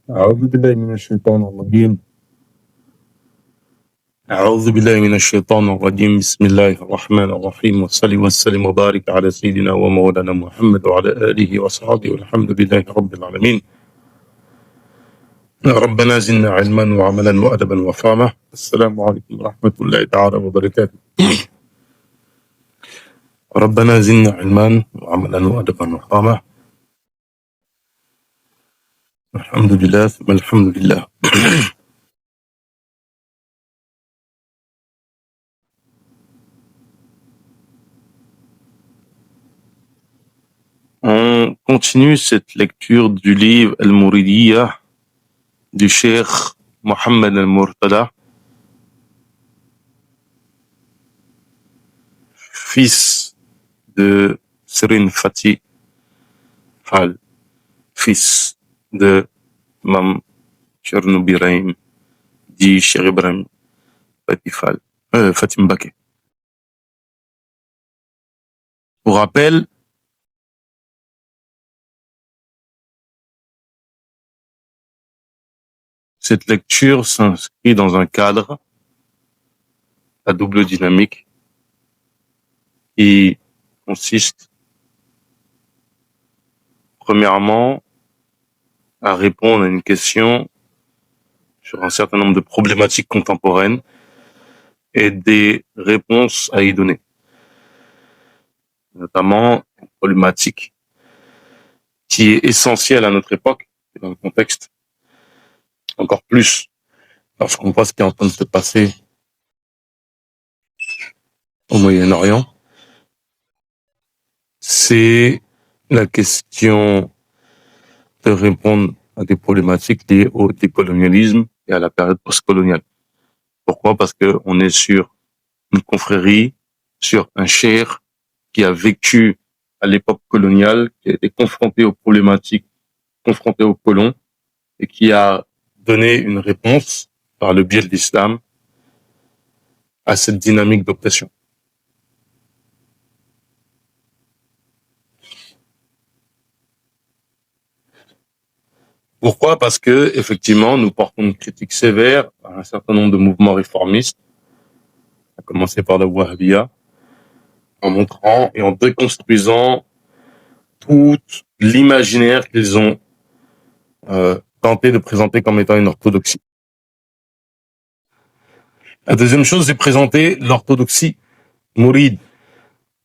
أعوذ بالله من الشيطان الرجيم أعوذ بالله من الشيطان الرجيم بسم الله الرحمن الرحيم وصلي وسلم وبارك على سيدنا ومولانا محمد وعلى آله وصحبه والحمد لله رب العالمين. ربنا زدنا علما وعملا وأدبا وفهما. السلام عليكم ورحمة الله تعالى وبركاته. ربنا زدنا علما وعملا وأدبا وفهما. الحمد لله ثم الحمد لله. On continue cette lecture du livre Al-Mouridiyya du Cheikh Mohammed Al-Murtada, fils de Serine Fati Fall, fils de Mam Cherno Birahim, dit Cheikh Ibrahim Fati Fall, Fatim Baké. Pour rappel, cette lecture s'inscrit dans un cadre à double dynamique qui consiste premièrement à répondre à une question sur un certain nombre de problématiques contemporaines et des réponses à y donner, notamment une problématique qui est essentielle à notre époque et dans le contexte, encore plus lorsqu'on voit ce qui est en train de se passer au Moyen-Orient, c'est la question de répondre à des problématiques liées au décolonialisme et à la période postcoloniale. Pourquoi? Parce que on est sur une confrérie, sur un cheikh qui a vécu à l'époque coloniale, qui a été confronté aux problématiques, confronté aux colons, et qui a donné une réponse par le biais de l'islam à cette dynamique d'oppression. Pourquoi? Parce que, effectivement, nous portons une critique sévère à un certain nombre de mouvements réformistes, à commencer par la Wahhabiyya, en montrant et en déconstruisant tout l'imaginaire qu'ils ont tenté de présenter comme étant une orthodoxie. La deuxième chose, c'est présenter l'orthodoxie mouride,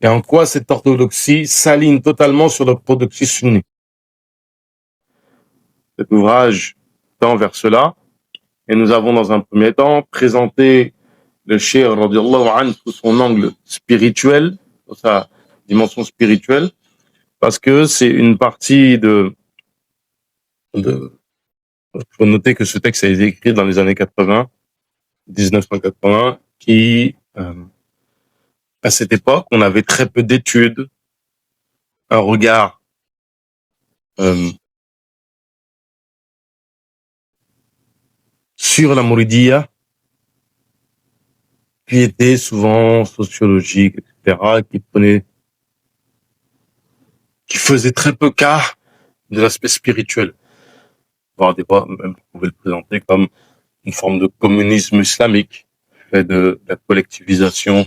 et en quoi cette orthodoxie s'aligne totalement sur l'orthodoxie sunnite. Cet ouvrage tend vers cela, Et nous avons dans un premier temps présenté le Cheikh radiallahu anhu sous son angle spirituel, sous sa dimension spirituelle, parce que c'est une partie de il faut noter que ce texte a été écrit dans les années 80, 1980, qui, à cette époque, on avait très peu d'études, un regard sur la Mouridia, qui était souvent sociologique, etc., qui faisait très peu cas de l'aspect spirituel. Voire des fois, même, on pouvait le présenter comme une forme de communisme islamique, fait de la collectivisation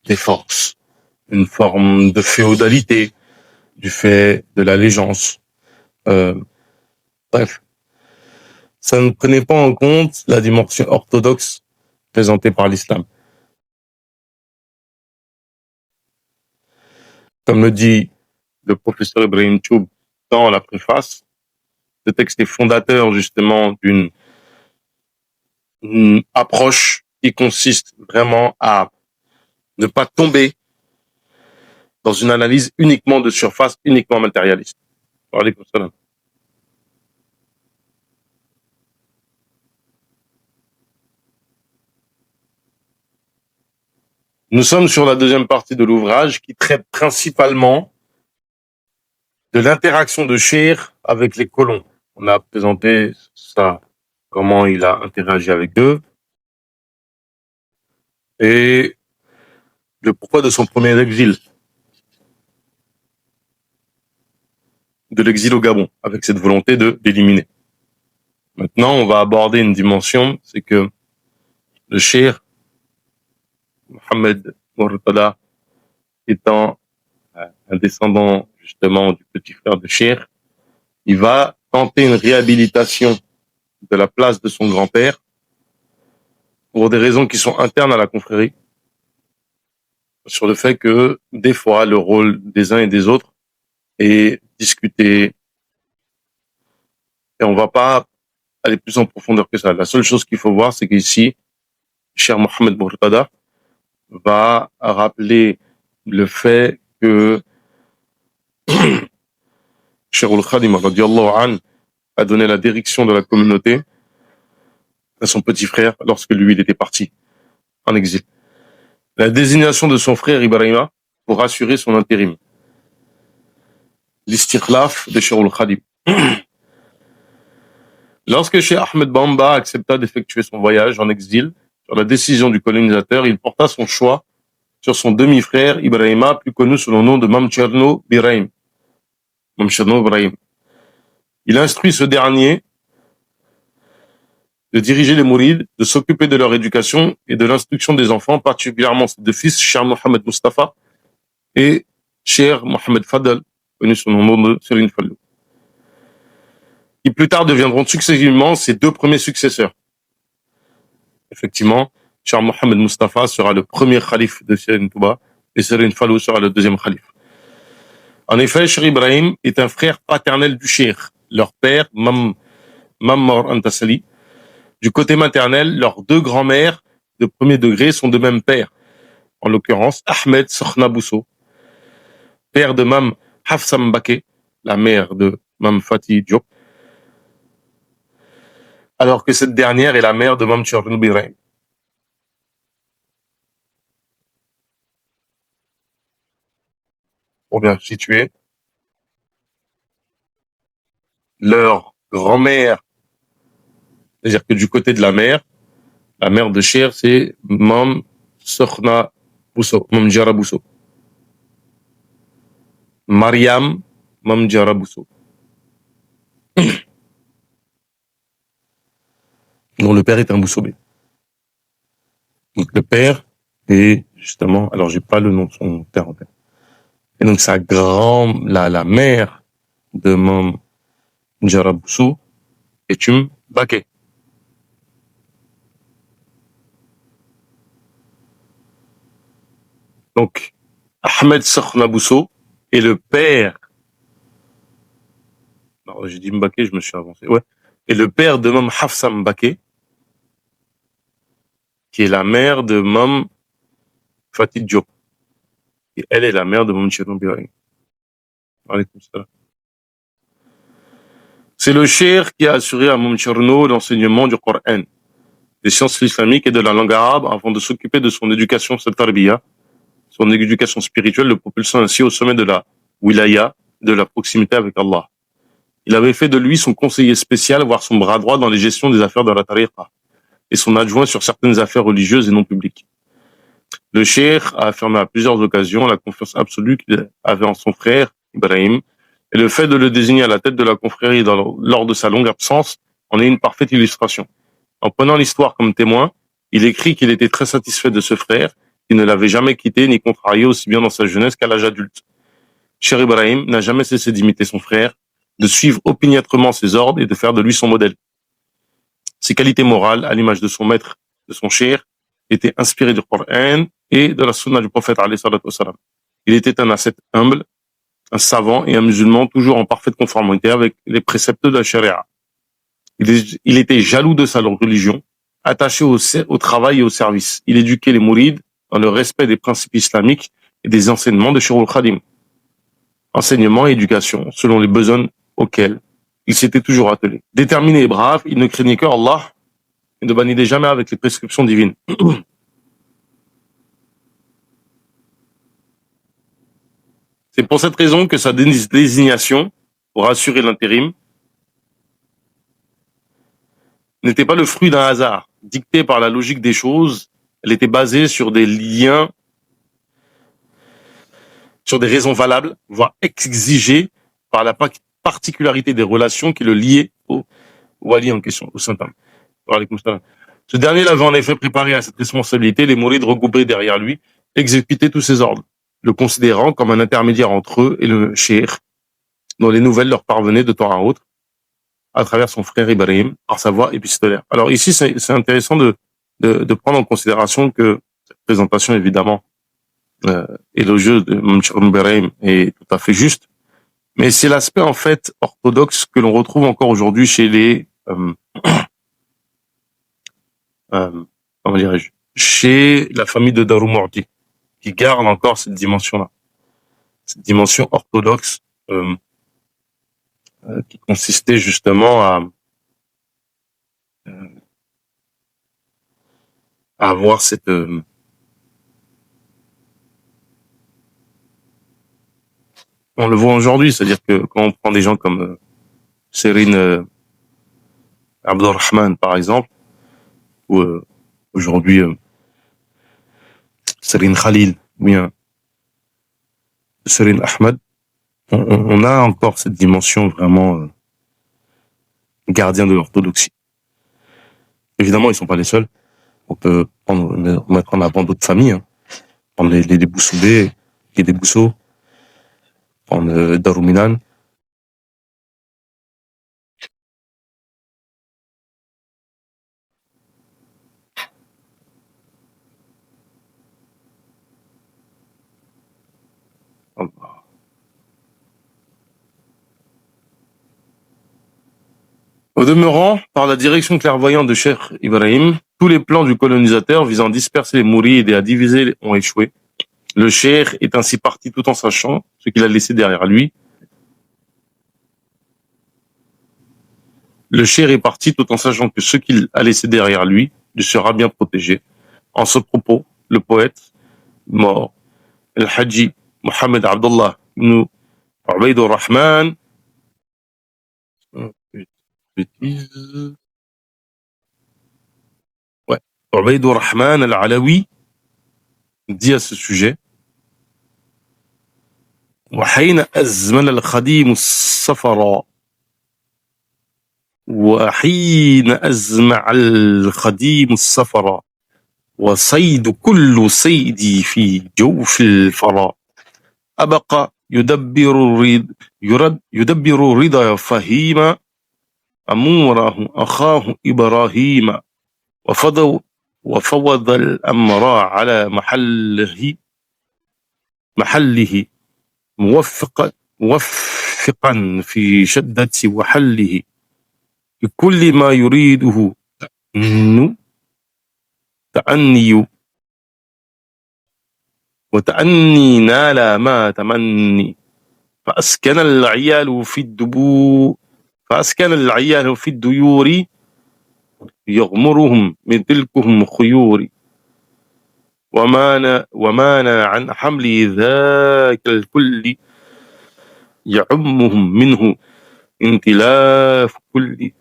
des forces, une forme de féodalité, du fait de l'allégeance. Bref, ça ne prenait pas en compte la dimension orthodoxe présentée par l'islam. Comme le dit le professeur Ibrahim Choub dans la préface, ce texte est fondateur justement d'une approche qui consiste vraiment à ne pas tomber dans une analyse uniquement de surface, uniquement matérialiste. Alaykoum salam. Nous sommes sur la deuxième partie de l'ouvrage qui traite principalement de l'interaction de Cheikh avec les colons. On a présenté ça, comment il a interagi avec eux et le pourquoi de son premier exil, de l'exil au Gabon, avec cette volonté de l'éliminer. Maintenant, on va aborder une dimension, c'est que le Cheikh Mohamed Murtada, étant un descendant justement du petit frère de Cheikh, il va tenter une réhabilitation de la place de son grand-père pour des raisons qui sont internes à la confrérie, sur le fait que des fois le rôle des uns et des autres est discuté et on va pas aller plus en profondeur que ça. La seule chose qu'il faut voir, c'est qu'ici, cher Mohamed Murtada va rappeler le fait que Cheikh al-Khadim radiallahu anhu a donné la direction de la communauté à son petit frère lorsque lui, il était parti en exil. La désignation de son frère Ibrahima pour assurer son intérim. L'istikhlaf de Cheikh al-Khadim. Lorsque Cheikh Ahmed Bamba accepta d'effectuer son voyage en exil, sur la décision du colonisateur, il porta son choix sur son demi-frère Ibrahima, plus connu sous le nom de Mamcherno Birahim. Mamcherno Ibrahim. Il instruit ce dernier de diriger les mourides, de s'occuper de leur éducation et de l'instruction des enfants, particulièrement ses deux fils, Cheikh Mohamed Mustafa et Cheikh Mohamed Fadel, connu sous le nom de Serine Fallou, qui plus tard deviendront successivement ses deux premiers successeurs. Effectivement, Cheikh Mohamed Mustafa sera le premier calife de Serine Touba et Serine Fallou sera le deuxième calife. En effet, Cheikh Ibrahim est un frère paternel du Cheikh. Leur père, Mammar Antasali, du côté maternel, leurs deux grands-mères de premier degré sont de même père. En l'occurrence, Ahmed Sokhna Bousso, père de Mam Hafsa Mbake, la mère de Mam Fatih Diop, alors que cette dernière est la mère de Mam Chernoub Birahim. Pour bien situer, leur grand-mère, c'est-à-dire que du côté de la mère de Cher, c'est Mam Sokhna Bousso, Mam Jara Bousso. Mariam Mam Jara Bousso. dont le père est un Boussobé. Donc le père est justement, alors j'ai pas le nom de son père en tête. Et donc la mère de Mam Jara Bousso est une Baké. Donc Ahmed Sokhna Bousso est le père. Alors j'ai dit Mbaké, je me suis avancé. Ouais. Et le père de Mam Hafsa Mbaké, qui est la mère de Mam Fatih Diop. Et elle est la mère de Mam Cherno Birahim. C'est le cheikh qui a assuré à Mam Cherno l'enseignement du Coran, des sciences islamiques et de la langue arabe avant de s'occuper de son éducation tarbiya, son éducation spirituelle, le propulsant ainsi au sommet de la wilaya, de la proximité avec Allah. Il avait fait de lui son conseiller spécial, voire son bras droit dans les gestions des affaires de la tariqa, et son adjoint sur certaines affaires religieuses et non publiques. Le cheikh a affirmé à plusieurs occasions la confiance absolue qu'il avait en son frère, Ibrahim, et le fait de le désigner à la tête de la confrérie lors de sa longue absence en est une parfaite illustration. En prenant l'histoire comme témoin, il écrit qu'il était très satisfait de ce frère, qui ne l'avait jamais quitté ni contrarié aussi bien dans sa jeunesse qu'à l'âge adulte. Cheikh Ibrahim n'a jamais cessé d'imiter son frère, de suivre opiniâtrement ses ordres et de faire de lui son modèle. Ses qualités morales, à l'image de son maître, de son cheikh, étaient inspirées du Coran et de la sunna du prophète alayhi salatu wassalam. Il était un ascète humble, un savant et un musulman toujours en parfaite conformité avec les préceptes de la charia. Il était jaloux de sa religion, attaché au travail et au service. Il éduquait les mourides dans le respect des principes islamiques et des enseignements de Shirul Khadim. Enseignement et éducation, selon les besoins auxquels il s'était toujours attelé. Déterminé et brave, il ne craignait que Allah et ne badinait jamais avec les prescriptions divines. C'est pour cette raison que sa désignation pour assurer l'intérim n'était pas le fruit d'un hasard, dicté par la logique des choses. Elle était basée sur des liens, sur des raisons valables, voire exigées par la particularité des relations qui le liaient au wali en question, au saint homme. Ce dernier l'avait en effet préparé à cette responsabilité, les mourides regroupés derrière lui exécutaient tous ses ordres, le considérant comme un intermédiaire entre eux et le cheikh, dont les nouvelles leur parvenaient de temps à autre, à travers son frère Ibrahim, par sa voix épistolaire. Alors ici, c'est intéressant de prendre en considération que cette présentation, évidemment, élogieuse de Mam Ibrahim est tout à fait juste, mais c'est l'aspect, en fait, orthodoxe que l'on retrouve encore aujourd'hui chez les... comment dirais-je, chez la famille de Darou Mourdi, qui garde encore cette dimension-là, cette dimension orthodoxe qui consistait justement à avoir cette on le voit aujourd'hui, c'est-à-dire que quand on prend des gens comme Serine Abdurrahman par exemple, ou aujourd'hui Serine Khalil, ou bien Serine Ahmed, on a encore cette dimension vraiment gardien de l'orthodoxie. Évidemment, ils sont pas les seuls. On peut mettre en avant d'autres familles, hein. Prendre les Boussoubé, et des Bousso, prendre Darouminan. Au demeurant, par la direction clairvoyante de Cheikh Ibrahim, tous les plans du colonisateur visant à disperser les mourides et à diviser ont échoué. Le cheikh est ainsi parti tout en sachant ce qu'il a laissé derrière lui. Le cheikh est parti tout en sachant que ce qu'il a laissé derrière lui sera bien protégé. En ce propos, le poète mort, Al-Haji Mohamed Abdullah ibn Ubaydur Rahman, Ubaydur Rahman Al-Alawi, dit à ce sujet: وحين أزمن الخديم السفر وحين أزمع الخديم السفر وصيد كل صيدي في جوف الفرا أبقى يدبر الرضا فهيم أموره أخاه إبراهيم وفوض الأمر على محله موفقا في شدة وحله بكل ما يريده وتأني نال ما تمني فأسكن العيال في الديور يغمرهم من تلكهم خيور ومانا عن حمل ذاك الكل يعمهم منه انتلاف كل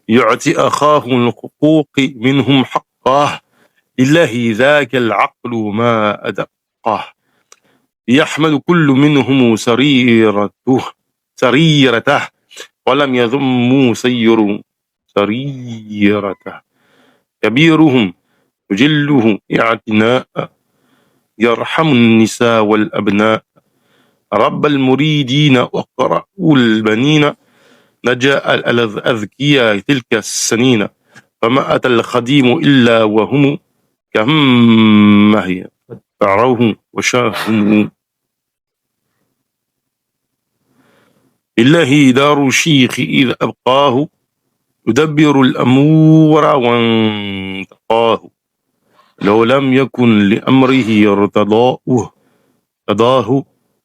يعطي أخاه الحقوق منهم حقه لله ذاك العقل ما أدقه يحمل كل منهم سريرته ولم يذموا سريرته كبيرهم يجله اعتناء يرحم النساء والأبناء رب المريدين وقرأ البنين نجاء الأذكياء تلك السنين فما أتى الخديم إلا وهم كهمه فاتبعوه وشاهموا لله دار الشيخ إذ أبقاه يدبر الأمور وانتقاه لو لم يكن لأمره ارتضاه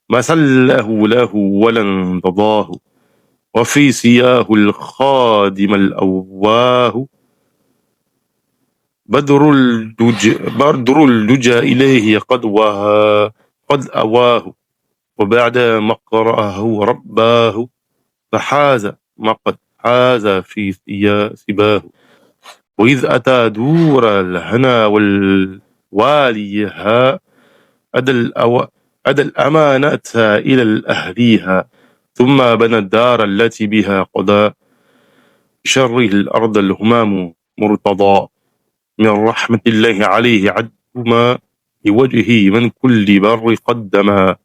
ما سله له ولا انتضاه وفي سياه الخادم الأواه بدر الدجى إليه قد أواه وبعد ما قرأه رباه فحاز ما قد حاز في سباه وإذ أتى دور الهنا والواليها أدى الأمانة إلى أهليها ثم بنى الدار التي بها قضى شره الأرض الهمام مرتضى من رحمة الله عليه عدما لوجهه من كل بر قدما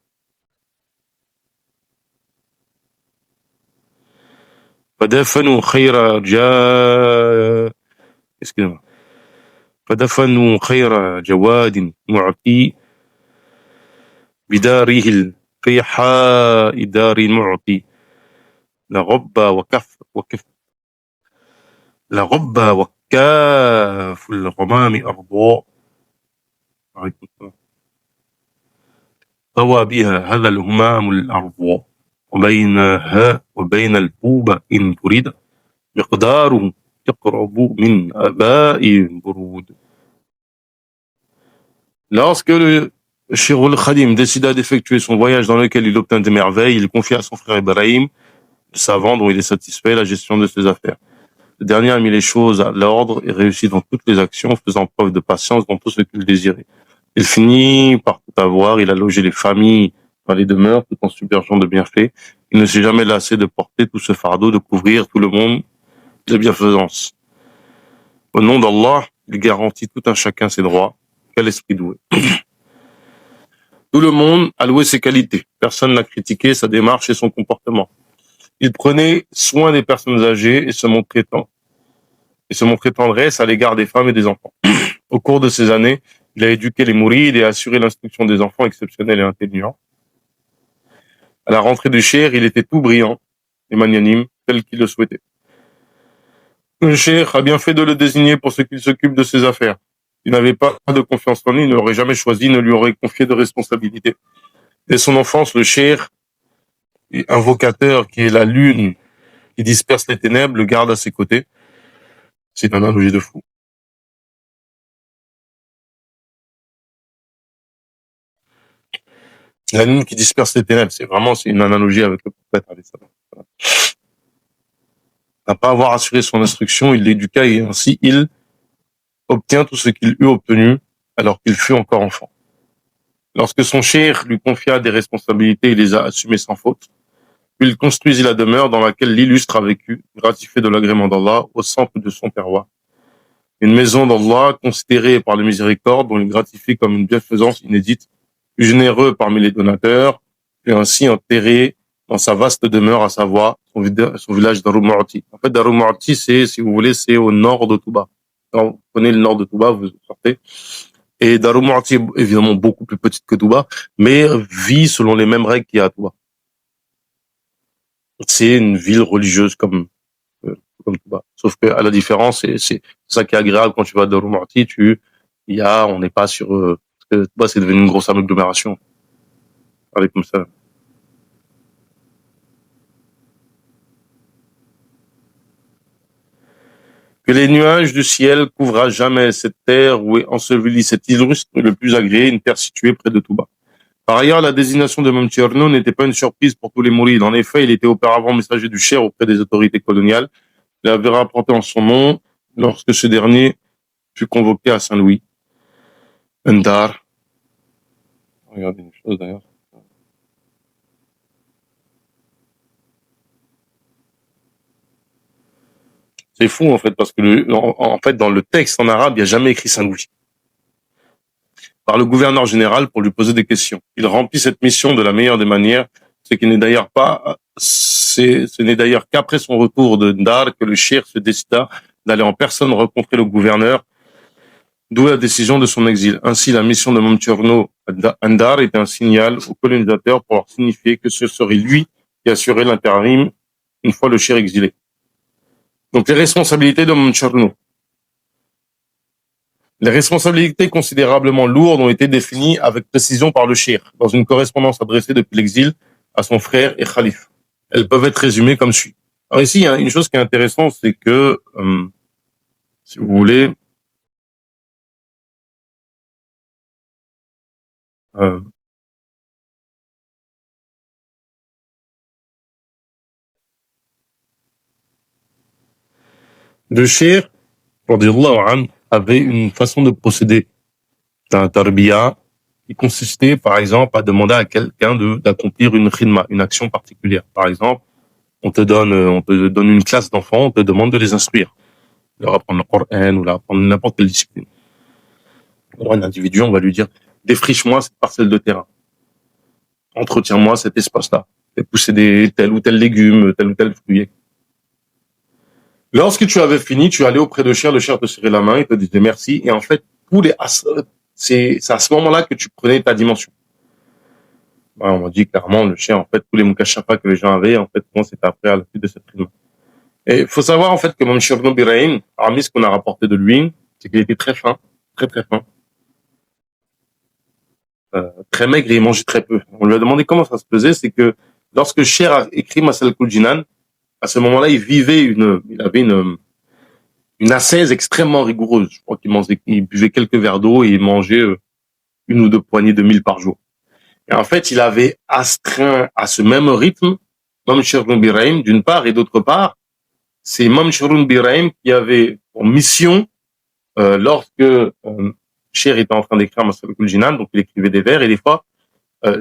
فدفنوا خير جواد معطي بداره الفيحاء دار المعطي لغب وكاف الغمام أرضاء طوى بها هذا الهمام الأرضاء وبينها وبين البوبة إن تريد مقداره يقرب من آباء برود. Lorsque le Cheikh al-Khadim décida d'effectuer son voyage dans lequel il obtint des merveilles, il confia à son frère Ibrahim, le savant dont il est satisfait, la gestion de ses affaires. Le dernier a mis les choses à l'ordre et réussit dans toutes les actions, faisant preuve de patience dans tout ce qu'il désirait. Il finit par tout avoir, il a logé les familles dans les demeures tout en submergeant de bienfaits. Il ne s'est jamais lassé de porter tout ce fardeau, de couvrir tout le monde de bienfaisance. Au nom d'Allah, il garantit tout un chacun ses droits. Quel esprit doué. Tout le monde a loué ses qualités. Personne n'a critiqué sa démarche et son comportement. Il prenait soin des personnes âgées et se montrait tendresse à l'égard des femmes et des enfants. Au cours de ces années, il a éduqué les mourides et assuré l'instruction des enfants exceptionnels et intelligents. À la rentrée du cheikh, il était tout brillant et magnanime, tel qu'il le souhaitait. Le cheikh a bien fait de le désigner pour ce qu'il s'occupe de ses affaires. S'il n'avait pas de confiance en lui, il ne l'aurait jamais choisi, ne lui aurait confié de responsabilité. Dès son enfance, le cheikh, invocateur qui est la lune qui disperse les ténèbres, le garde à ses côtés. C'est une analogie de fou. La lune qui disperse les ténèbres, c'est une analogie avec le prophète. N'a pas avoir assuré son instruction, il l'éduqua et ainsi il obtient tout ce qu'il eut obtenu alors qu'il fut encore enfant. Lorsque son cheikh lui confia des responsabilités, il les a assumées sans faute. Puis il construisit la demeure dans laquelle l'illustre a vécu, gratifié de l'agrément d'Allah, au centre de son terroir. Une maison d'Allah considérée par la miséricorde, dont il gratifie comme une bienfaisance inédite, plus généreux parmi les donateurs, puis ainsi enterré dans sa vaste demeure, à savoir son village Darou Mu'ti. En fait, Darou Mu'ti, si vous voulez, c'est au nord de Touba. Quand vous prenez le nord de Touba, vous sortez. Et Darou Mu'ti est évidemment beaucoup plus petite que Touba, mais vit selon les mêmes règles qu'il y a à Touba. C'est une ville religieuse comme Touba. Sauf que, à la différence, c'est ça qui est agréable quand tu vas à Darou Mu'ti, tu on n'est pas sur, parce que c'est devenu une grosse agglomération. Avec comme ça. Que les nuages du ciel couvrent à jamais cette terre où est enseveli cet illustre le plus agréé, une terre située près de Touba. Par ailleurs, la désignation de Mam Tcherno n'était pas une surprise pour tous les mourides. En effet, il était auparavant messager du Cher auprès des autorités coloniales. Il avait rapporté en son nom lorsque ce dernier fut convoqué à Saint-Louis. Ndar. Regardez une chose d'ailleurs. C'est fou en fait, parce que en fait, dans le texte en arabe, il n'y a jamais écrit Saint-Louis. Par le gouverneur général pour lui poser des questions. Il remplit cette mission de la meilleure des manières, ce n'est d'ailleurs qu'après son retour de Ndar que le Cheikh se décida d'aller en personne rencontrer le gouverneur, d'où la décision de son exil. Ainsi, la mission de Momtcherno à Ndar était un signal aux colonisateurs pour leur signifier que ce serait lui qui assurait l'intérim une fois le Cheikh exilé. Donc les responsabilités de Momtcherno. Les responsabilités considérablement lourdes ont été définies avec précision par le Cheikh dans une correspondance adressée depuis l'exil à son frère et Khalif. Elles peuvent être résumées comme suit. Alors ici, il y a une chose qui est intéressante, c'est que, si vous voulez, le Cheikh, radiyallahu anhu, avait une façon de procéder dans la tarbiya qui consistait, par exemple, à demander à quelqu'un d'accomplir une khidma, une action particulière. Par exemple, on te donne une classe d'enfants, on te demande de les instruire, de leur apprendre le Coran ou leur apprendre n'importe quelle discipline. Alors, un individu, on va lui dire, défriche-moi cette parcelle de terrain. Entretiens-moi cet espace-là. Fais pousser tel ou tel légume, tel ou tel fruit. Lorsque tu avais fini, tu allais auprès de Cher, le Cher te serrait la main, il te disait merci, et en fait, c'est à ce moment-là que tu prenais ta dimension. On m'a dit clairement, le Cher, en fait, tous les mukashafas que les gens avaient, en fait, moi, c'était après à la suite de cette prison. Et il faut savoir, en fait, que Mam Cherno Biraim, parmi ce qu'on a rapporté de lui, c'est qu'il était très fin, très très fin, très maigre et il mangeait très peu. On lui a demandé comment ça se faisait, c'est que lorsque Cher a écrit Masal Kuljinan, à ce moment-là, il avait une ascèse extrêmement rigoureuse. Je crois il buvait quelques verres d'eau et il mangeait une ou deux poignées de mil par jour. Et en fait, il avait astreint à ce même rythme Mam Cherno Biraim, d'une part, et d'autre part, c'est Mam Cherno Biraim qui avait pour mission, lorsque Cher était en train d'écrire Masal Kuljinan, donc il écrivait des vers, et des fois,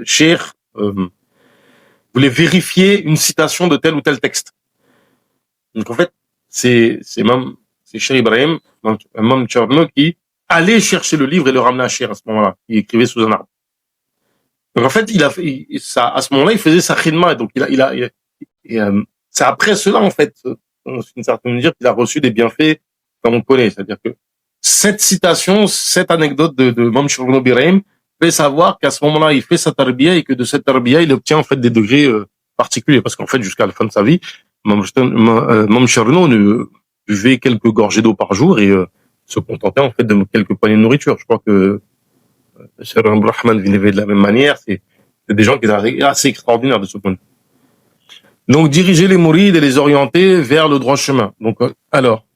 Cher voulait vérifier une citation de tel ou tel texte. Donc en fait, c'est Cher Ibrahim, Mam Tcherno, qui allait chercher le livre et le ramener à Cher à ce moment-là. Il écrivait sous un arbre. Donc en fait, à ce moment-là, il faisait sa khidma. Donc c'est après cela, en fait, d'une certaine mesure, qu'il a reçu des bienfaits comme on connaît. C'est-à-dire que cette citation, cette anecdote de Mam Tcherno Ibrahim fait savoir qu'à ce moment-là, il fait sa tarbiya et que de cette tarbiya, il obtient en fait des degrés particuliers. Parce qu'en fait, jusqu'à la fin de sa vie, Mam Cherno ne buvait quelques gorgées d'eau par jour et se contentait en fait de quelques poignées de nourriture. Je crois que Cheikh Rahman vivait de la même manière. C'est des gens qui sont assez extraordinaires de ce point de vue. Donc, diriger les mourides et les orienter vers le droit chemin. Donc, alors,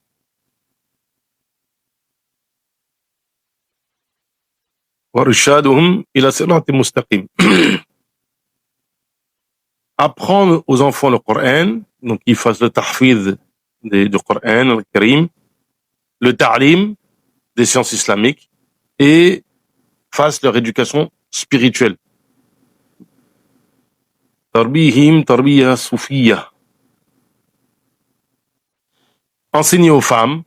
وَرِشَادُهُمْ إِلَى صِرَاطٍ مُسْتَقِيمٍ. Apprendre aux enfants le Coran, donc qu'ils fassent le tahfidh du Coran, le Karim, le ta'lim des sciences islamiques et fassent leur éducation spirituelle. Tarbihim tarbiya soufiyya. Enseigner aux femmes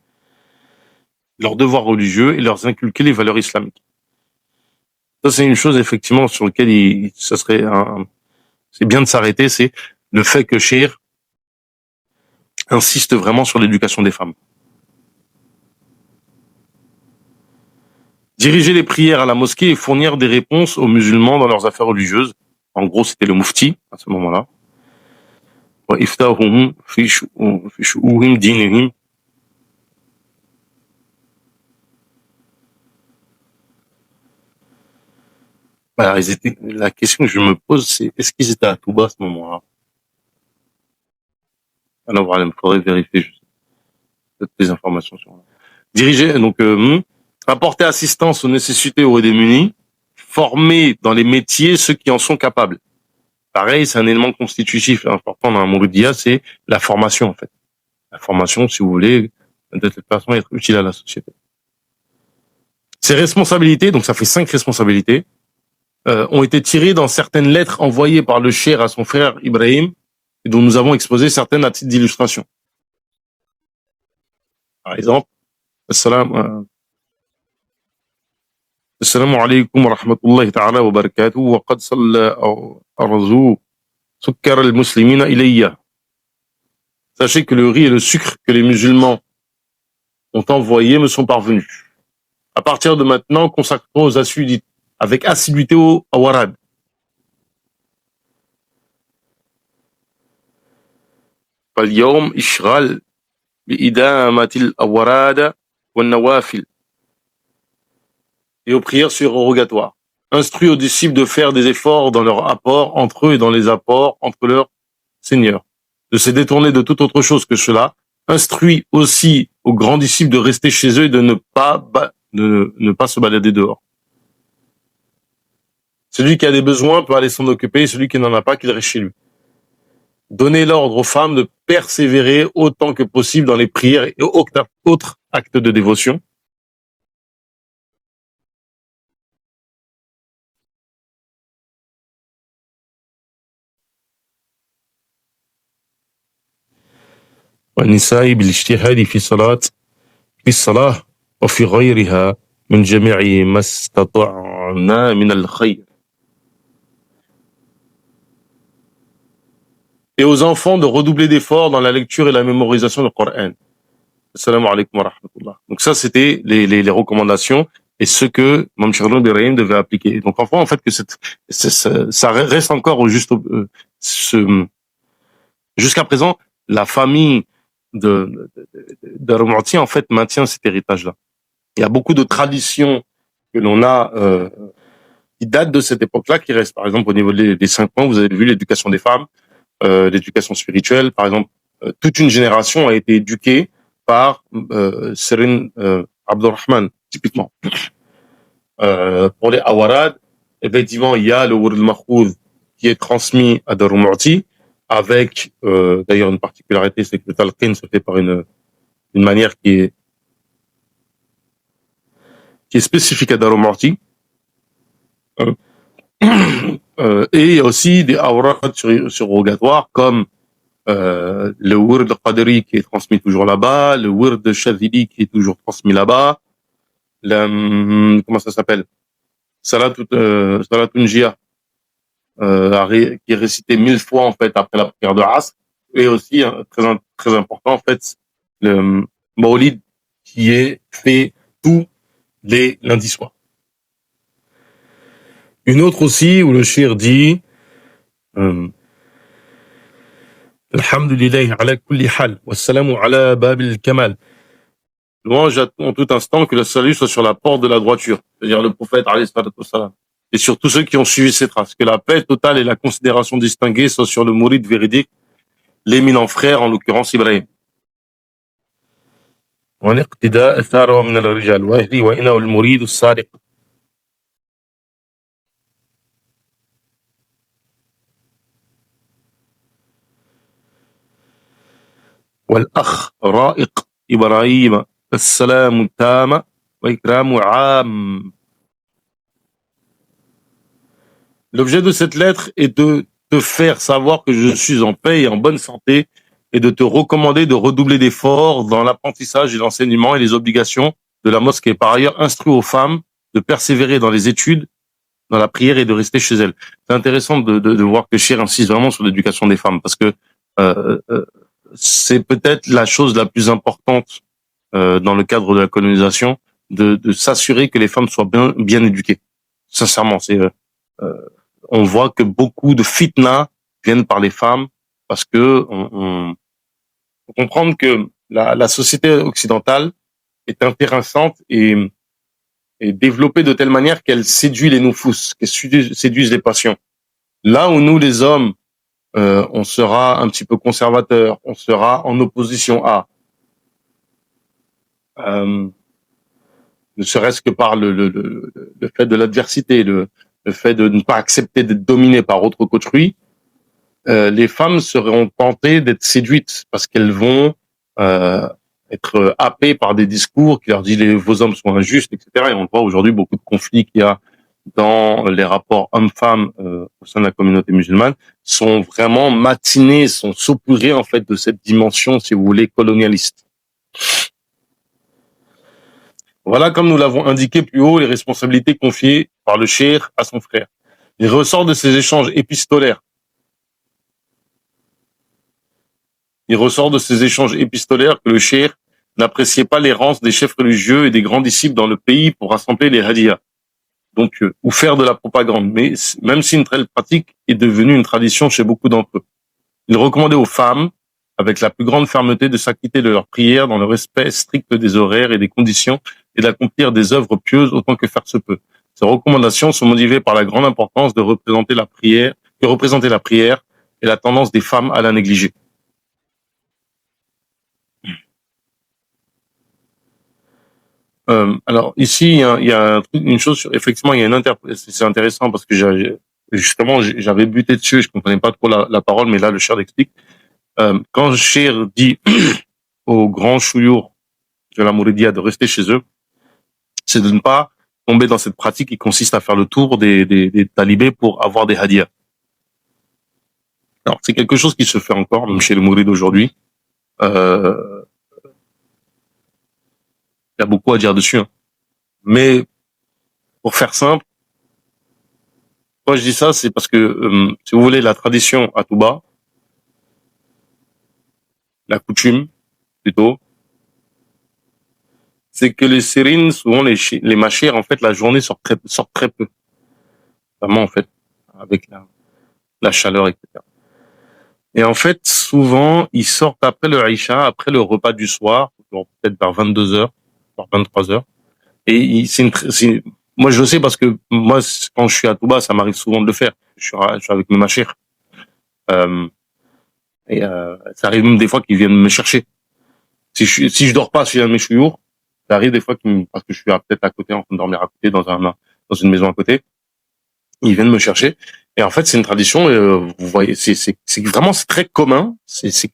leurs devoirs religieux et leur inculquer les valeurs islamiques. Ça, c'est une chose, effectivement, sur laquelle c'est bien de s'arrêter, c'est le fait que Cheikh insiste vraiment sur l'éducation des femmes. Diriger les prières à la mosquée et fournir des réponses aux musulmans dans leurs affaires religieuses. En gros, c'était le mufti, à ce moment-là. وإفتاهم في شؤونهم دينهم. Bah, la question que je me pose, c'est est-ce qu'ils étaient à Touba à ce moment-là? Alors voilà, il faudrait vérifier juste toutes les informations sur. Diriger, donc apporter assistance aux nécessités aux démunis, former dans les métiers ceux qui en sont capables. Pareil, c'est un élément constitutif important dans la Mouroudia, c'est la formation en fait. La formation, si vous voulez, de cette façon être utile à la société. Ces responsabilités, donc ça fait 5 responsabilités, ont été tirées dans certaines lettres envoyées par le Cheikh à son frère Ibrahim, et dont nous avons exposé certaines à titre d'illustration. Par exemple, السلام عليكم ورحمة الله تعالى وبركاته وقد صلى أرزو سكر المسلمين إلي. Sachez que le riz et le sucre que les musulmans ont envoyés me sont parvenus. À partir de maintenant, consacrons aux assiduités, avec assiduité au awarad. فاليوم إشغال بإدامة الأوراد والنوافل. Et aux prières surrogatoires. Instruit aux disciples de faire des efforts dans leur apport entre eux et dans les apports entre leurs seigneurs, de se détourner de toute autre chose que cela. Instruit aussi aux grands disciples de rester chez eux et de ne pas se balader dehors. Celui qui a des besoins peut aller s'en occuper, et celui qui n'en a pas, qu'il reste chez lui. Donner l'ordre aux femmes de persévérer autant que possible dans les prières et autres actes de dévotion. والنساء بالاجتهاد في الصلاة وفي غيرها من جميع ما استطعنا من الخير. Et aux enfants de redoubler d'efforts dans la lecture et la mémorisation du Coran. Assalamu alaikum wa rahmatullah. Donc ça, c'était les recommandations et ce que Mam Chirlon Ibrahim devait appliquer. Donc enfin, en fait, que ça reste encore au juste, jusqu'à présent, la famille de Rumorti, en fait, maintient cet héritage-là. Il y a beaucoup de traditions que l'on a, qui datent de cette époque-là, qui restent. Par exemple, au niveau des 5 points, vous avez vu l'éducation des femmes, l'éducation spirituelle. Par exemple, toute une génération a été éduquée par Serin Abdurrahman, typiquement. Pour les Awarad, effectivement, il y a le Wurd al-Makhoud qui est transmis à Darou Mu'ti, avec d'ailleurs une particularité, c'est que le talqin se fait par une manière qui est spécifique à Darou Mu'ti. Et il y a aussi des awrad surrogatoires comme le Wurd al-Qadri qui est transmis toujours là-bas, le Wurd al-Shadhili qui est toujours transmis là-bas, comment ça s'appelle, Salatun Jia, qui est récité 1000 fois en fait après la prière de Asr, et aussi très important en fait le Maulid qui est fait tous les lundis soirs. Une autre aussi où le shir dit Alhamdulillah ala kulli hal wassalamu ala babil kamal. Louange en tout instant, que le salut soit sur la porte de la droiture, c'est-à-dire le prophète alayhi salatu wassalam, et sur tous ceux qui ont suivi ses traces. Que la paix totale et la considération distinguée soient sur le mouride véridique, l'éminent frère, en l'occurrence Ibrahim. والاقتداء ثاره من الرجال واهدي وإنه المريد الصادق. والأخ رائق إبراهيم السلام تام وإكرام عام. L'objet de cette lettre est de te faire savoir que je suis en paix et en bonne santé, et de te recommander de redoubler d'efforts dans l'apprentissage et l'enseignement et les obligations de la mosquée. Par ailleurs, instruit aux femmes de persévérer dans les études, dans la prière et de rester chez elles. C'est intéressant de voir que Cheikh insiste vraiment sur l'éducation des femmes, parce que c'est peut-être la chose la plus importante dans le cadre de la colonisation, de s'assurer que les femmes soient bien éduquées. Sincèrement, on voit que beaucoup de fitna viennent par les femmes, parce que faut comprendre que la société occidentale est intéressante et est développée de telle manière qu'elle séduit les noufous, qu'elle séduise les passions. Là où nous, les hommes, on sera un petit peu conservateur, on sera en opposition à, euh, ne serait-ce que par le fait de l'adversité, le fait de ne pas accepter d'être dominé par autre qu'autrui, les femmes seront tentées d'être séduites parce qu'elles vont être happées par des discours qui leur disent vos hommes sont injustes, etc. Et on voit aujourd'hui beaucoup de conflits qu'il y a dans les rapports hommes-femmes au sein de la communauté musulmane sont vraiment matinés, sont saupurés en fait de cette dimension, si vous voulez, colonialiste. Voilà, comme nous l'avons indiqué plus haut, les responsabilités confiées par le cheikh à son frère. Il ressort de ces échanges épistolaires. Il ressort de ces échanges épistolaires que le cheikh n'appréciait pas l'errance des chefs religieux et des grands disciples dans le pays pour rassembler les hadiyas, donc ou faire de la propagande. Mais même si une telle pratique est devenue une tradition chez beaucoup d'entre eux, il recommandait aux femmes, avec la plus grande fermeté, de s'acquitter de leurs prières dans le respect strict des horaires et des conditions et d'accomplir des œuvres pieuses autant que faire se peut. Ces recommandations sont motivées par la grande importance de représenter la prière, et la tendance des femmes à la négliger. Alors ici, il y a une chose sur, effectivement, il y a c'est intéressant parce que j'avais buté dessus, je comprenais pas trop la parole, mais là le cher explique. Quand le cher dit aux grands chouyours de la Mouridia de rester chez eux, c'est de ne pas tomber dans cette pratique qui consiste à faire le tour des talibés pour avoir des hadiyas. Alors c'est quelque chose qui se fait encore, même chez les mourides d'aujourd'hui. Il y a beaucoup à dire dessus, hein. Mais pour faire simple, pourquoi je dis ça, c'est parce que si vous voulez, la tradition à Touba, la coutume plutôt, c'est que les sérines, souvent les machères, en fait, la journée sort très peu, vraiment en fait, avec la chaleur, etc. Et en fait, souvent, ils sortent après le Aïcha, après le repas du soir, peut-être vers 22h, vers 23h. Et moi, je le sais parce que moi, quand je suis à Touba, ça m'arrive souvent de le faire. Je suis avec mes machères. Ça arrive même des fois qu'ils viennent me chercher. Si je dors pas chez un de mes chouyours, ça arrive des fois parce que je suis peut-être à côté, en train de dormir à côté, dans une maison à côté. Ils viennent me chercher. Et en fait, c'est une tradition, vous voyez, c'est très commun, c'est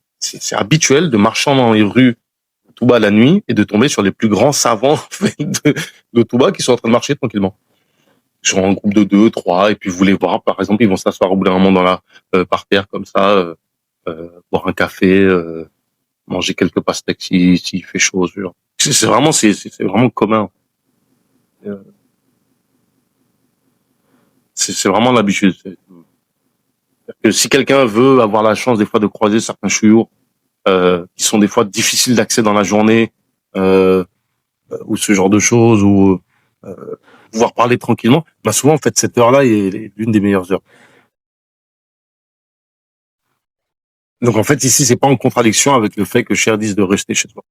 habituel de marcher dans les rues de Touba la nuit et de tomber sur les plus grands savants de Touba qui sont en train de marcher tranquillement. Ils sont en groupe de 2, 3, et puis vous les voir, par exemple, ils vont s'asseoir au bout d'un moment par terre comme ça, boire un café, manger quelques pastèques s'il fait chaud. C'est vraiment commun. Euh, C'est vraiment l'habitude. Que si quelqu'un veut avoir la chance des fois de croiser certains chouyours qui sont des fois difficiles d'accès dans la journée, ou ce genre de choses, ou pouvoir parler tranquillement, bah souvent en fait cette heure-là est l'une des meilleures heures. Donc en fait ici c'est pas en contradiction avec le fait que Cher dise de rester chez toi.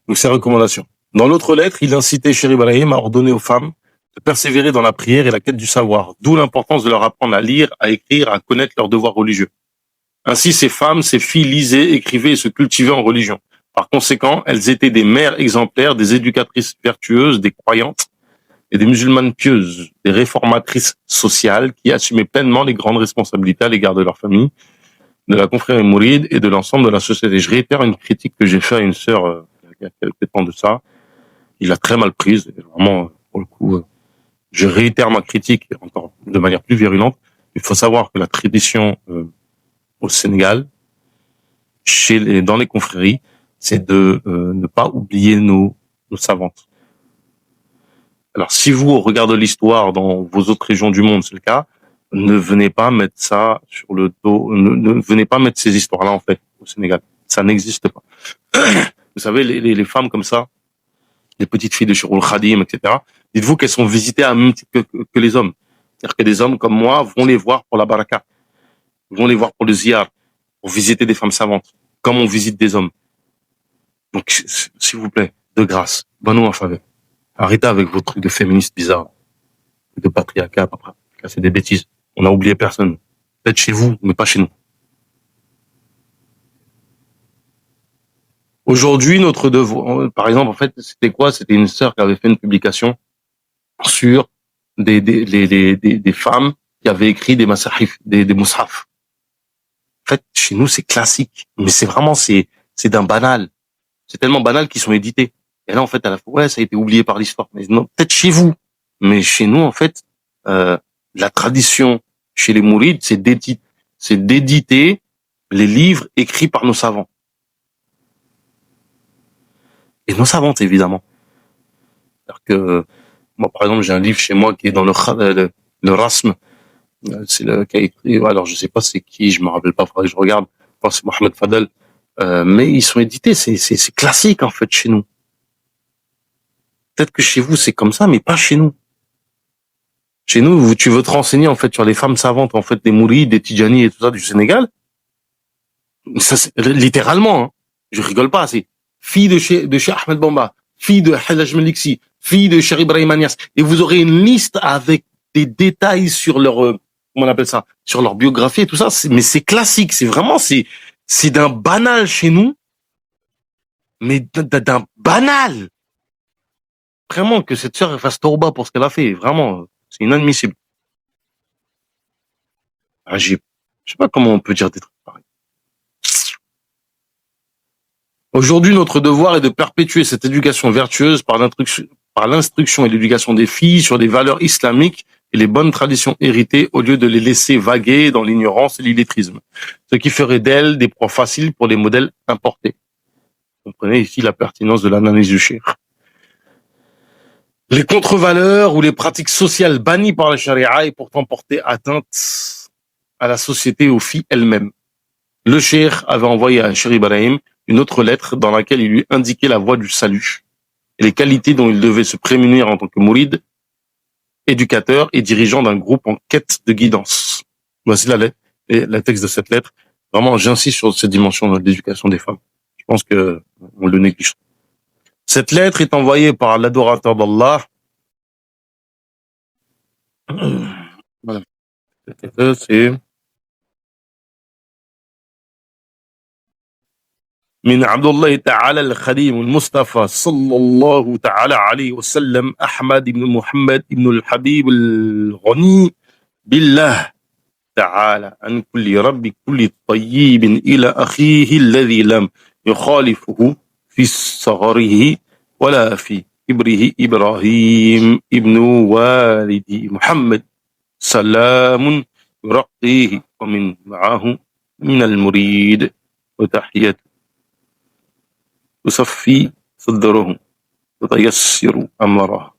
Donc c'est recommandation. Dans l'autre lettre, il incitait Cher Ibrahim à ordonner aux femmes de persévérer dans la prière et la quête du savoir, d'où l'importance de leur apprendre à lire, à écrire, à connaître leurs devoirs religieux. Ainsi, ces femmes, ces filles lisaient, écrivaient et se cultivaient en religion. Par conséquent, elles étaient des mères exemplaires, des éducatrices vertueuses, des croyantes et des musulmanes pieuses, des réformatrices sociales qui assumaient pleinement les grandes responsabilités à l'égard de leur famille, de la confrérie mouride et de l'ensemble de la société. Je réitère une critique que j'ai faite à une sœur il y a quelques temps de ça. Il l'a très mal prise. Et vraiment, pour le coup, je réitère ma critique encore de manière plus virulente. Il faut savoir que la tradition au Sénégal, dans les confréries, c'est de ne pas oublier nos savantes. Alors, si vous, au regard de l'histoire dans vos autres régions du monde, c'est le cas, ne venez pas mettre ça sur le dos, ne venez pas mettre ces histoires-là, en fait, au Sénégal. Ça n'existe pas. Vous savez, les femmes comme ça, les petites filles de Chirul Khadim, etc., dites-vous qu'elles sont visitées à même titre que les hommes. C'est-à-dire que des hommes comme moi vont les voir pour la baraka, vont les voir pour le ziyar, pour visiter des femmes savantes, comme on visite des hommes. Donc, s'il vous plaît, de grâce, bonne nous en faveur. Arrêtez avec vos trucs de féministes bizarres, de patriarcat, papa. C'est des bêtises. On a oublié personne. Peut-être chez vous, mais pas chez nous. Aujourd'hui, notre devoir, par exemple, en fait, c'était quoi? C'était une sœur qui avait fait une publication sur des femmes qui avaient écrit des masahif, des mushaf. En fait, chez nous, c'est classique. Mais c'est vraiment, c'est d'un banal. C'est tellement banal qu'ils sont édités. Et là, en fait, à la fois, ouais, ça a été oublié par l'histoire. Mais non, peut-être chez vous. Mais chez nous, en fait, la tradition chez les mourides, c'est d'éditer les livres écrits par nos savants. Et nos savantes, évidemment. C'est-à-dire que, moi, par exemple, j'ai un livre chez moi qui est dans le Rasm. C'est le qui a écrit, alors je sais pas c'est qui, je me rappelle pas, faudrait que je regarde. Je pense que c'est Mohamed Fadel. Mais ils sont édités, c'est classique, en fait, chez nous. Peut-être que chez vous, c'est comme ça, mais pas chez nous. Chez nous, tu veux te renseigner, en fait, sur les femmes savantes, en fait, des Mourides, des Tidjani et tout ça du Sénégal. Ça, c'est, littéralement, hein. Je rigole pas, c'est fille de chez Ahmed Bamba, fille de Hajj Meliksi, fille de Cheikh Ibrahim Niasse. Et vous aurez une liste avec des détails sur leur, comment on appelle ça, sur leur biographie et tout ça. Mais c'est classique, c'est vraiment, c'est d'un banal chez nous, mais d'un banal. Vraiment, que cette sœur fasse tauba pour ce qu'elle a fait. Vraiment, c'est inadmissible. Ah, je sais pas comment on peut dire des trucs pareils. Aujourd'hui, notre devoir est de perpétuer cette éducation vertueuse par l'instruction et l'éducation des filles sur les valeurs islamiques et les bonnes traditions héritées au lieu de les laisser vaguer dans l'ignorance et l'illettrisme. Ce qui ferait d'elles des proies faciles pour les modèles importés. Comprenez ici la pertinence de l'analyse du cheikh. Les contre-valeurs ou les pratiques sociales bannies par la charia et pourtant porter atteinte à la société et aux filles elles-mêmes. Le cheikh avait envoyé à Cheikh Ibrahim une autre lettre dans laquelle il lui indiquait la voie du salut et les qualités dont il devait se prémunir en tant que mouride, éducateur et dirigeant d'un groupe en quête de guidance. Voici la lettre et le texte de cette lettre. Vraiment, j'insiste sur cette dimension de l'éducation des femmes. Je pense que on le néglige. Cette lettre est envoyée par l'adorateur d'Allah. Voilà. C'est من عبد الله تعالى الخليم المصطفى صلى الله تعالى عليه وسلم أحمد بن محمد بن الحبيب الغني بالله تعالى عن كل رب كل طيب إلى أخيه الذي لم يخالفه في صغره ولا في كبره إبراهيم ابن والدي محمد سلام يرقيه ومن معه من المريد وتحية تصفي صدره وتيسر أمره.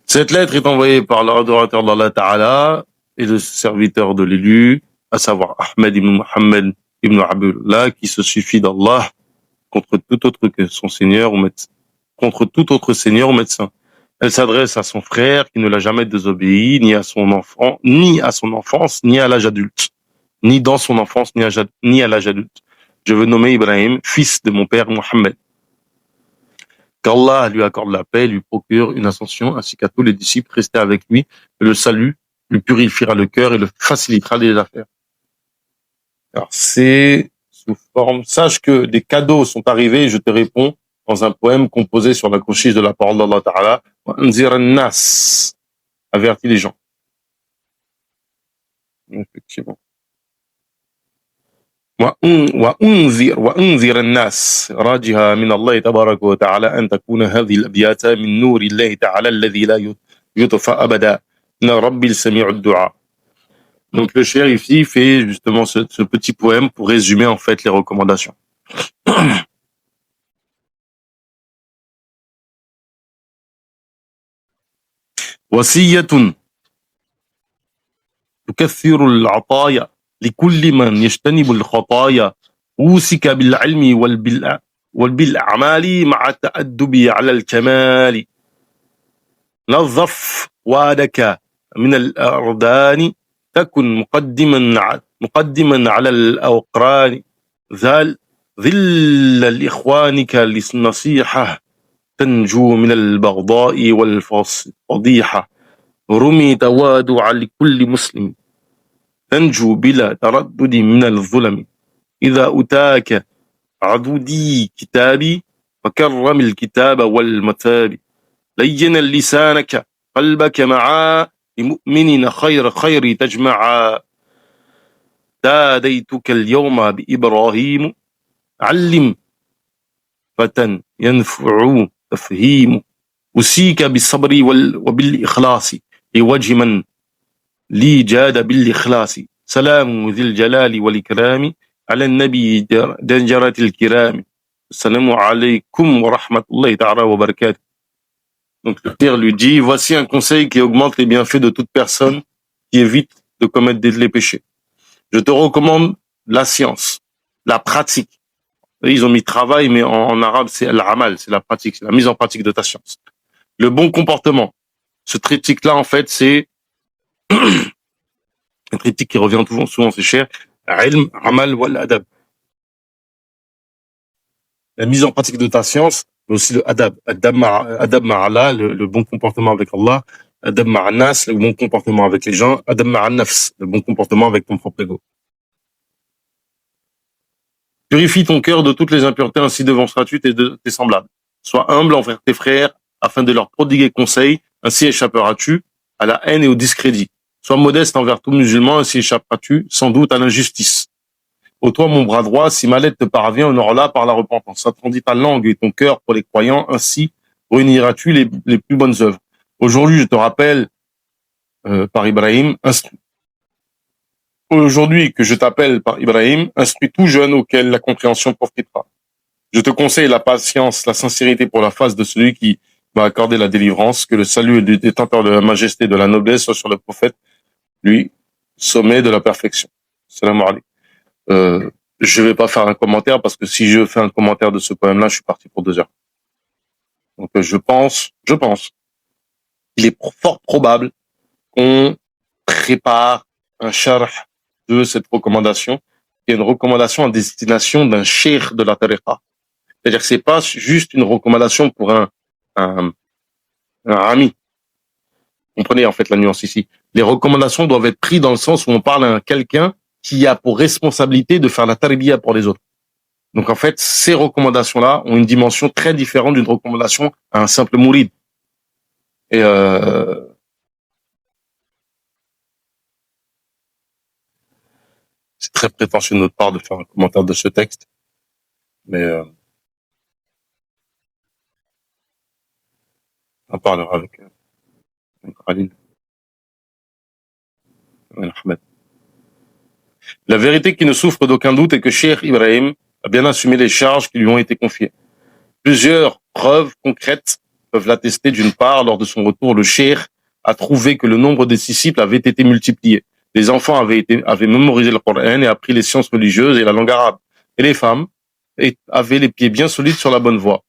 Cette lettre est envoyée par l'adorateur d'Allah Ta'ala et le serviteur de l'élu, à savoir Ahmed ibn Muhammad ibn Abdullah, qui se suffit d'Allah contre tout autre que son seigneur ou médecin, contre tout autre seigneur ou médecin. Elle s'adresse à son frère qui ne l'a jamais désobéi, ni à son enfant, ni à son enfance, ni à l'âge adulte, ni dans son enfance, ni à l'âge adulte. Je veux nommer Ibrahim, fils de mon père Mohammed. Qu'Allah lui accorde la paix, lui procure une ascension, ainsi qu'à tous les disciples restés avec lui, et le salut lui purifiera le cœur et le facilitera les affaires. Alors c'est sous forme, sache que des cadeaux sont arrivés, je te réponds dans un poème composé sur la crochise de la parole d'Allah Ta'ala, wa anzir an-nas, avertis les gens. Effectivement. وأنذر الناس راجها من الله تبارك وتعالى أن تكون هذه الأبيات من نور الله تعالى الذي لا يطفأ أبدا إن ربي السميع الدعاء. Donc le cheikh ici fait justement ce petit poème pour résumer en fait les recommandations. وصية تكثر العطايا لكل من يجتنب الخطايا أوصك بالعلم وبالأعمال مع التأدب على الكمال نظف وادك من الأردان تكن مقدما على الأوقران ذل لإخوانك للنصيحة تنجو من البغضاء والفضيحة رمي توادع لكل مسلم تنجو بلا تردد من الظلم إذا أتاك عضدي كتابي فكرم الكتاب والمتاب لين لسانك قلبك معا لمؤمن خير تجمعا داديتك اليوم بإبراهيم علم فتى ينفع تفهيم أسيك بالصبر وبالإخلاص لوجه من لي جاد بالإخلاص سلام ذي الجلال والإكرام على النبي دنجرة الكرام السلام عليكم ورحمة الله تعالى وبركاته. Donc le père lui dit, voici un conseil qui augmente les bienfaits de toute personne qui évite de commettre les péchés. Je te recommande la science, la pratique. Ils ont mis travail, mais en arabe, c'est al-amal, c'est la pratique, c'est la mise en pratique de ta science. Le bon comportement. Ce triptyque-là, en fait, c'est un triptyque qui revient souvent, c'est cher. Ilm, amal, wal adab. La mise en pratique de ta science, mais aussi le adab. Adab ma'ala, le bon comportement avec Allah. Adab ma'anas, le bon comportement avec les gens. Adab ma'an-nafs, le bon comportement avec ton propre ego. Purifie ton cœur de toutes les impuretés ainsi devant statut et de tes semblables. Sois humble envers tes frères afin de leur prodiguer conseil, ainsi échapperas-tu à la haine et au discrédit. Sois modeste envers tout musulman, ainsi échapperas-tu sans doute à l'injustice. Ô toi, mon bras droit, si ma lettre te parvient, honore-la par la repentance. Attendis ta langue et ton cœur pour les croyants, ainsi réuniras-tu les plus bonnes œuvres. Aujourd'hui, je te rappelle, par Ibrahim, Aujourd'hui que je t'appelle par Ibrahim, instruis tout jeune auquel la compréhension profitera. Je te conseille la patience, la sincérité pour la face de celui qui m'a accordé la délivrance, que le salut du détenteur de la majesté et de la noblesse soit sur le prophète, lui, sommet de la perfection. Salam alaikum. Je vais pas faire un commentaire parce que si je fais un commentaire de ce poème-là, je suis parti pour 2 heures. Donc je pense, il est fort probable qu'on prépare un sharh de cette recommandation, qui est une recommandation à destination d'un cheikh de la tariqa. C'est-à-dire que c'est pas juste une recommandation pour un ami. Comprenez en fait la nuance ici. Les recommandations doivent être prises dans le sens où on parle à quelqu'un qui a pour responsabilité de faire la tarbiya pour les autres. Donc en fait, ces recommandations-là ont une dimension très différente d'une recommandation à un simple mourid. Et c'est très prétentieux de notre part de faire un commentaire de ce texte, mais on parlera avec Khalil. Ahmed. La vérité qui ne souffre d'aucun doute est que Cheikh Ibrahim a bien assumé les charges qui lui ont été confiées. Plusieurs preuves concrètes peuvent l'attester. D'une part, lors de son retour, le Cheikh a trouvé que le nombre des disciples avait été multiplié. Les enfants avaient mémorisé le Coran et appris les sciences religieuses et la langue arabe. Et les femmes avaient les pieds bien solides sur la bonne voie.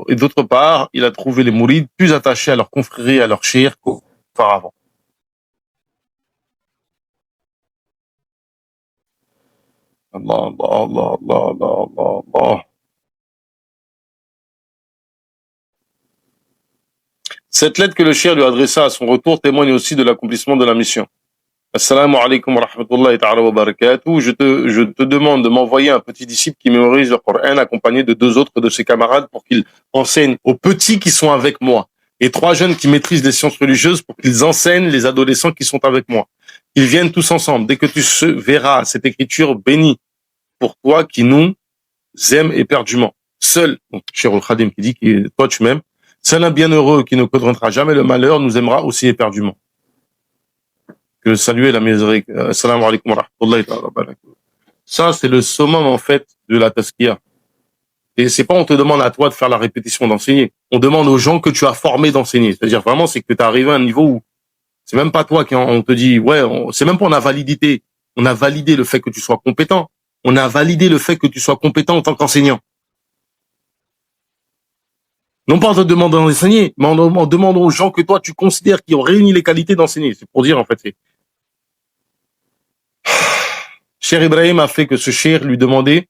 Et d'autre part, il a trouvé les mourides plus attachés à leur confrérie et à leur cheikh qu'auparavant. Allah, Allah, Allah, Allah, Allah, Allah, Allah. Cette lettre que le cheikh lui adressa à son retour témoigne aussi de l'accomplissement de la mission. Assalamu alaikum wa rahmatullahi ta'ala wa barakatuh. Je te demande de m'envoyer un petit disciple qui mémorise le Coran accompagné de 2 autres de ses camarades pour qu'ils enseignent aux petits qui sont avec moi et 3 jeunes qui maîtrisent les sciences religieuses pour qu'ils enseignent les adolescents qui sont avec moi. Ils viennent tous ensemble. Dès que tu verras cette écriture bénie pour toi qui nous aime éperdument. Seul, donc Cheikh al-Khadim qui dit que toi tu m'aimes, seul un bienheureux qui ne connaîtra jamais le malheur nous aimera aussi éperdument. Que saluer la miséricorde. Assalamu alaikum wa rahmatullahi wa barakatuh. Ça, c'est le summum, en fait, de la tazkiya. Et c'est pas on te demande à toi de faire la répétition d'enseigner. On demande aux gens que tu as formés d'enseigner. C'est-à-dire vraiment, c'est que tu es arrivé à un niveau où c'est même pas toi qui on te dit, ouais, c'est même pas on a validé. On a validé le fait que tu sois compétent. On a validé le fait que tu sois compétent en tant qu'enseignant. Non pas en te demandant d'enseigner, mais en demandant aux gens que toi tu considères qui ont réuni les qualités d'enseigner. C'est pour dire, en fait, Cheikh Ibrahim a fait que ce cheikh lui demandait,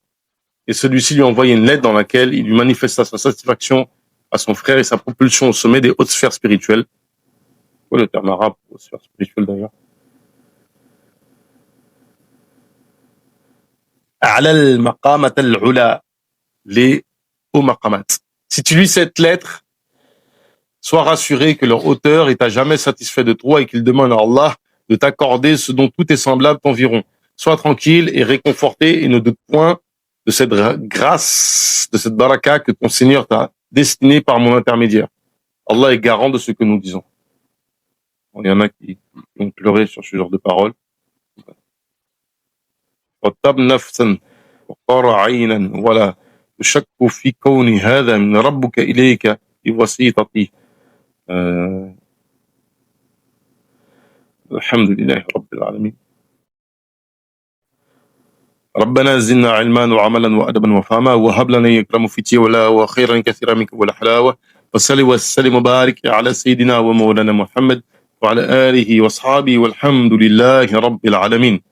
et celui-ci lui envoyait une lettre dans laquelle il lui manifesta sa satisfaction à son frère et sa propulsion au sommet des hautes sphères spirituelles. Quoi le terme arabe, hautes sphères spirituelles d'ailleurs? A'la al-maqamat al-ula, les hauts maqamat. Si tu lis cette lettre, sois rassuré que leur auteur est à jamais satisfait de toi et qu'il demande à Allah de t'accorder ce dont tous tes semblables t'environt. Sois tranquille et réconforté et ne doute point de cette grâce, de cette baraka que ton Seigneur t'a destinée par mon intermédiaire. Allah est garant de ce que nous disons. Il y en a qui ont pleuré sur ce genre de paroles. وطب نفسا وقر عينا ولا تشك في كون هذا من ربك إليك بواسطتي. الحمد لله رب العالمين. ربنا زدنا علما وعملا وأدبا وفهما وهب لنا يكرم فتي ولا وخيرا كثيرا منك ولا حلاوة وصلي وسلم وبارك على سيدنا ومولانا محمد وعلى آله وأصحابه والحمد لله رب العالمين.